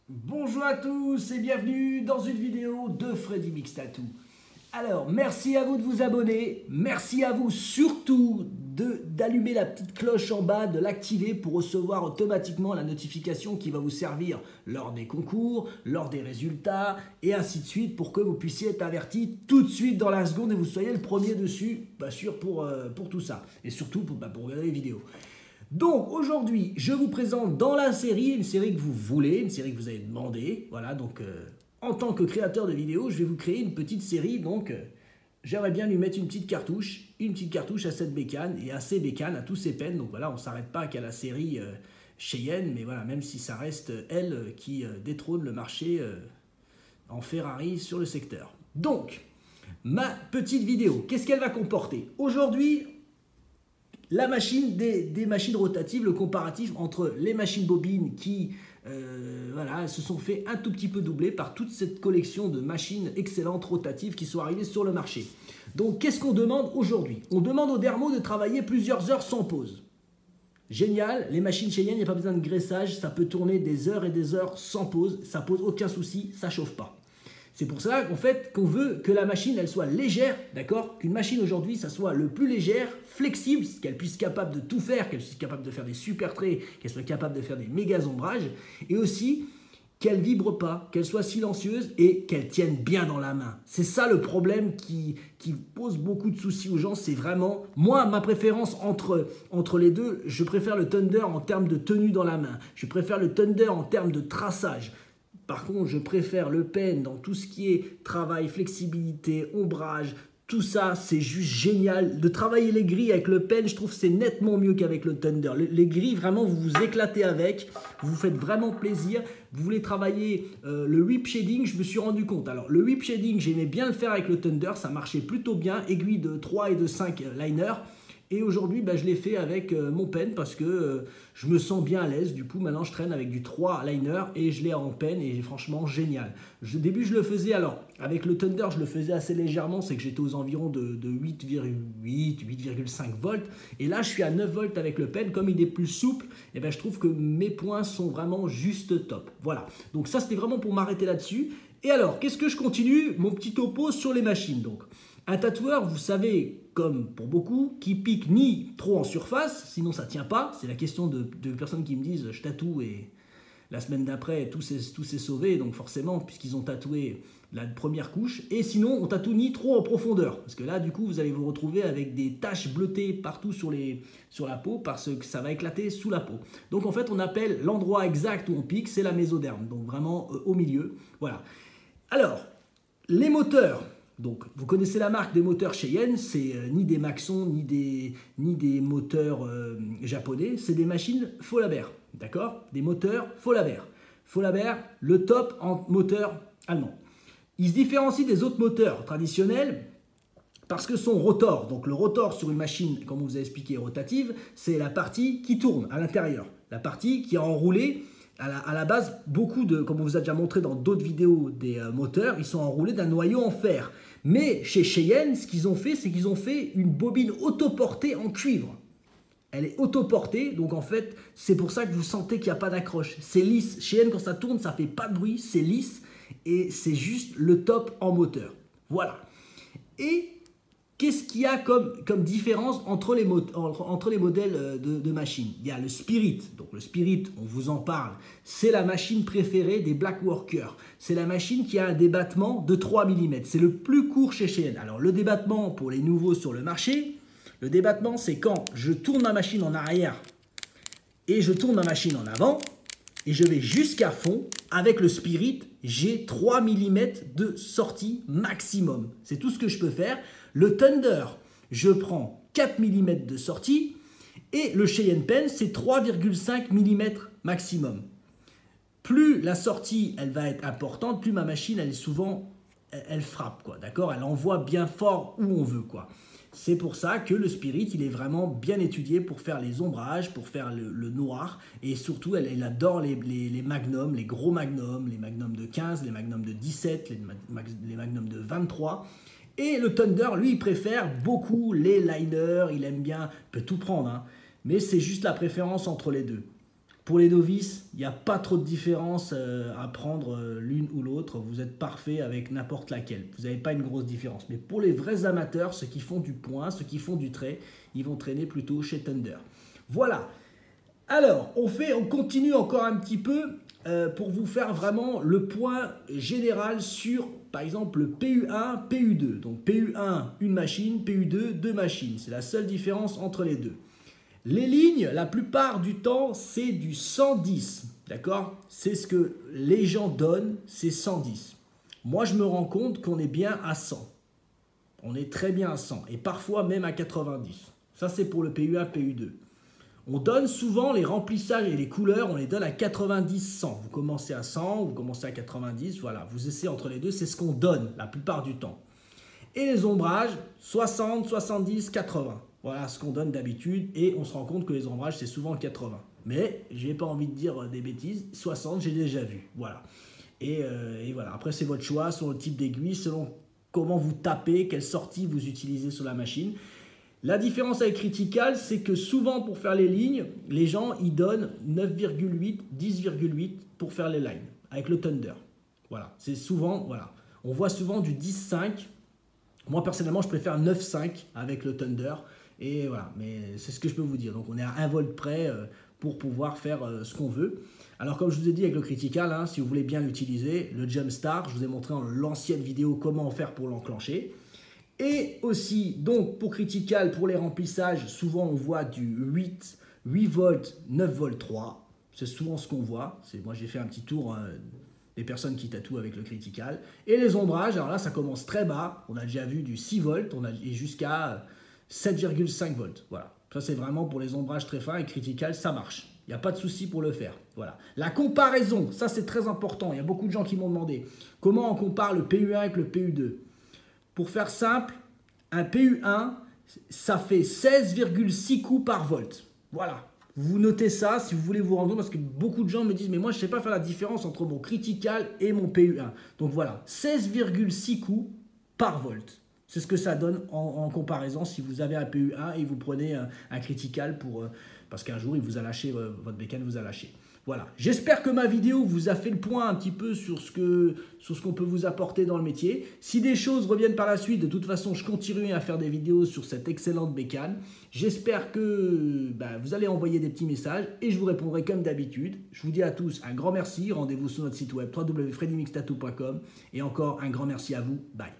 Bonjour à tous et bienvenue dans une vidéo de Freddy Mix Tattoo. Alors, merci à vous de vous abonner, merci à vous surtout d'allumer la petite cloche en bas, de l'activer pour recevoir automatiquement la notification qui va vous servir lors des concours, lors des résultats et ainsi de suite pour que vous puissiez être averti tout de suite dans la seconde et vous soyez le premier dessus, pas sûr pour tout ça et surtout pour regarder les vidéos. Donc aujourd'hui, je vous présente dans la série, une série que vous voulez, une série que vous avez demandé. Voilà, donc en tant que créateur de vidéos, je vais vous créer une petite série. Donc j'aimerais bien lui mettre une petite cartouche à cette bécane et à ces bécanes, à tous ces pens. Donc voilà, on ne s'arrête pas qu'à la série Cheyenne, mais voilà, même si ça reste elle qui détrône le marché en Ferrari sur le secteur. Donc, ma petite vidéo, qu'est-ce qu'elle va comporter? Aujourd'hui, la machine des machines rotatives, le comparatif entre les machines bobines qui voilà, se sont fait un tout petit peu doubler par toute cette collection de machines excellentes rotatives qui sont arrivées sur le marché. Donc qu'est-ce qu'on demande aujourd'hui? On demande aux dermos de travailler plusieurs heures sans pause. Génial, les machines Cheyenne, il n'y a pas besoin de graissage, ça peut tourner des heures et des heures sans pause, ça pose aucun souci, ça chauffe pas. C'est pour ça qu'en fait, qu'on veut que la machine, elle soit légère, d'accord? Qu'une machine aujourd'hui, ça soit le plus légère, flexible, qu'elle puisse être capable de tout faire, qu'elle puisse être capable de faire des super traits, qu'elle soit capable de faire des méga ombrages, et aussi qu'elle vibre pas, qu'elle soit silencieuse et qu'elle tienne bien dans la main. C'est ça le problème qui pose beaucoup de soucis aux gens, c'est vraiment, moi, ma préférence entre les deux, je préfère le Thunder en termes de tenue dans la main, je préfère le Thunder en termes de traçage. Par contre, je préfère le pen dans tout ce qui est travail, flexibilité, ombrage, tout ça, c'est juste génial. De travailler les grilles avec le pen, je trouve que c'est nettement mieux qu'avec le Thunder. Les grilles, vraiment, vous vous éclatez avec, vous vous faites vraiment plaisir. Vous voulez travailler le whip shading, je me suis rendu compte. Alors, le whip shading, j'aimais bien le faire avec le Thunder, ça marchait plutôt bien. Aiguille de 3 et de 5 liners. Et aujourd'hui, je l'ai fait avec mon pen parce que je me sens bien à l'aise. Du coup, maintenant, je traîne avec du 3 liner et je l'ai en pen et franchement, génial. Au début, je le faisais, alors, avec le Thunder, je le faisais assez légèrement. C'est que j'étais aux environs de 8,8, 8,5 volts. Et là, je suis à 9 volts avec le pen. Comme il est plus souple, et je trouve que mes points sont vraiment juste top. Voilà. Donc ça, c'était vraiment pour m'arrêter là-dessus. Et alors, qu'est-ce que je continue? Mon petit topo sur les machines, donc. Un tatoueur, vous savez, comme pour beaucoup, qui pique ni trop en surface, sinon ça ne tient pas. C'est la question de personnes qui me disent je tatoue et la semaine d'après tout s'est sauvé, donc forcément puisqu'ils ont tatoué la première couche. Et sinon on tatoue ni trop en profondeur, parce que là du coup vous allez vous retrouver avec des taches bleutées partout sur la peau parce que ça va éclater sous la peau. Donc en fait on appelle l'endroit exact où on pique, c'est la mésoderme, donc vraiment au milieu. Voilà. Alors, les moteurs. Donc, vous connaissez la marque des moteurs Cheyenne, c'est ni des Maxon, ni des moteurs japonais, c'est des machines Faulhaber, d'accord? Des moteurs Faulhaber. Faulhaber, le top en moteur allemand. Il se différencie des autres moteurs traditionnels parce que son rotor, donc le rotor sur une machine, comme on vous a expliqué, rotative, c'est la partie qui tourne à l'intérieur, la partie qui est enroulée. À la base, beaucoup de, comme on vous a déjà montré dans d'autres vidéos des moteurs, ils sont enroulés d'un noyau en fer. Mais chez Cheyenne, ce qu'ils ont fait, c'est qu'ils ont fait une bobine autoportée en cuivre. Elle est autoportée, donc en fait, c'est pour ça que vous sentez qu'il n'y a pas d'accroche. C'est lisse. Cheyenne, quand ça tourne, ça ne fait pas de bruit, c'est lisse et c'est juste le top en moteur. Voilà. Et qu'est-ce qu'il y a comme différence entre les modèles de machines? Il y a le Spirit. Donc le Spirit, on vous en parle, c'est la machine préférée des black workers. C'est la machine qui a un débattement de 3 mm. C'est le plus court chez Cheyenne. Alors le débattement, pour les nouveaux sur le marché, le débattement, c'est quand je tourne ma machine en arrière et je tourne ma machine en avant et je vais jusqu'à fond. Avec le Spirit, j'ai 3 mm de sortie maximum. C'est tout ce que je peux faire. Le Thunder, je prends 4 mm de sortie et le Cheyenne Pen, c'est 3,5 mm maximum. Plus la sortie, elle va être importante, plus ma machine, elle est souvent, elle frappe, quoi, d'accord? Elle envoie bien fort où on veut, quoi. C'est pour ça que le Spirit, il est vraiment bien étudié pour faire les ombrages, pour faire le noir. Et surtout, elle adore les magnums, les gros magnums, les magnums de 15, les magnums de 17, les magnums de 23. Et le Thunder, lui, il préfère beaucoup les liners, il aime bien, il peut tout prendre, hein, mais c'est juste la préférence entre les deux. Pour les novices, il n'y a pas trop de différence à prendre l'une ou l'autre. Vous êtes parfait avec n'importe laquelle. Vous n'avez pas une grosse différence. Mais pour les vrais amateurs, ceux qui font du point, ceux qui font du trait, ils vont traîner plutôt chez Thunder. Voilà. Alors, on continue encore un petit peu pour vous faire vraiment le point général sur, par exemple, le PU1, PU2. Donc PU1, une machine, PU2, deux machines. C'est la seule différence entre les deux. Les lignes, la plupart du temps, c'est du 110, d'accord? C'est ce que les gens donnent, c'est 110. Moi, je me rends compte qu'on est bien à 100. On est très bien à 100 et parfois même à 90. Ça, c'est pour le PU1, PU2. On donne souvent les remplissages et les couleurs, on les donne à 90-100. Vous commencez à 100, vous commencez à 90, voilà. Vous essayez entre les deux, c'est ce qu'on donne la plupart du temps. Et les ombrages, 60, 70, 80. Voilà ce qu'on donne d'habitude et on se rend compte que les ombrages, c'est souvent 80. Mais je n'ai pas envie de dire des bêtises, 60, j'ai déjà vu. Voilà. Et voilà, après c'est votre choix, selon le type d'aiguille, selon comment vous tapez, quelle sortie vous utilisez sur la machine. La différence avec Critical, c'est que souvent pour faire les lignes, les gens ils donnent 9,8, 10,8 pour faire les lines avec le Thunder. Voilà, c'est souvent, voilà. On voit souvent du 10,5. Moi personnellement, je préfère 9,5 avec le Thunder. Et voilà, mais c'est ce que je peux vous dire. Donc on est à 1 volt près pour pouvoir faire ce qu'on veut. Alors comme je vous ai dit avec le Critical, hein, si vous voulez bien l'utiliser, le Jumpstart, je vous ai montré dans l'ancienne vidéo comment faire pour l'enclencher. Et aussi, donc pour Critical, pour les remplissages, souvent on voit du 8 volts, 9 volts 3. C'est souvent ce qu'on voit. Moi j'ai fait un petit tour des personnes qui tatouent avec le Critical. Et les ombrages, alors là ça commence très bas. On a déjà vu du 6 volts et jusqu'à 7,5 volts. Voilà. Ça c'est vraiment pour les ombrages très fins et Critical, ça marche. Il n'y a pas de souci pour le faire. Voilà. La comparaison, ça c'est très important. Il y a beaucoup de gens qui m'ont demandé comment on compare le PU1 avec le PU2. Pour faire simple, un PU1, ça fait 16,6 coups par volt. Voilà. Vous notez ça si vous voulez vous rendre compte parce que beaucoup de gens me disent mais moi je ne sais pas faire la différence entre mon Critical et mon PU1. Donc voilà, 16,6 coups par volt. C'est ce que ça donne en comparaison si vous avez un PU1 et vous prenez un Critical parce qu'un jour il vous a lâché, votre bécane vous a lâché. Voilà, j'espère que ma vidéo vous a fait le point un petit peu sur ce qu'on peut vous apporter dans le métier. Si des choses reviennent par la suite, de toute façon, je continue à faire des vidéos sur cette excellente bécane. J'espère que vous allez envoyer des petits messages et je vous répondrai comme d'habitude. Je vous dis à tous un grand merci. Rendez-vous sur notre site web www.freddymixtattoo.com et encore un grand merci à vous. Bye.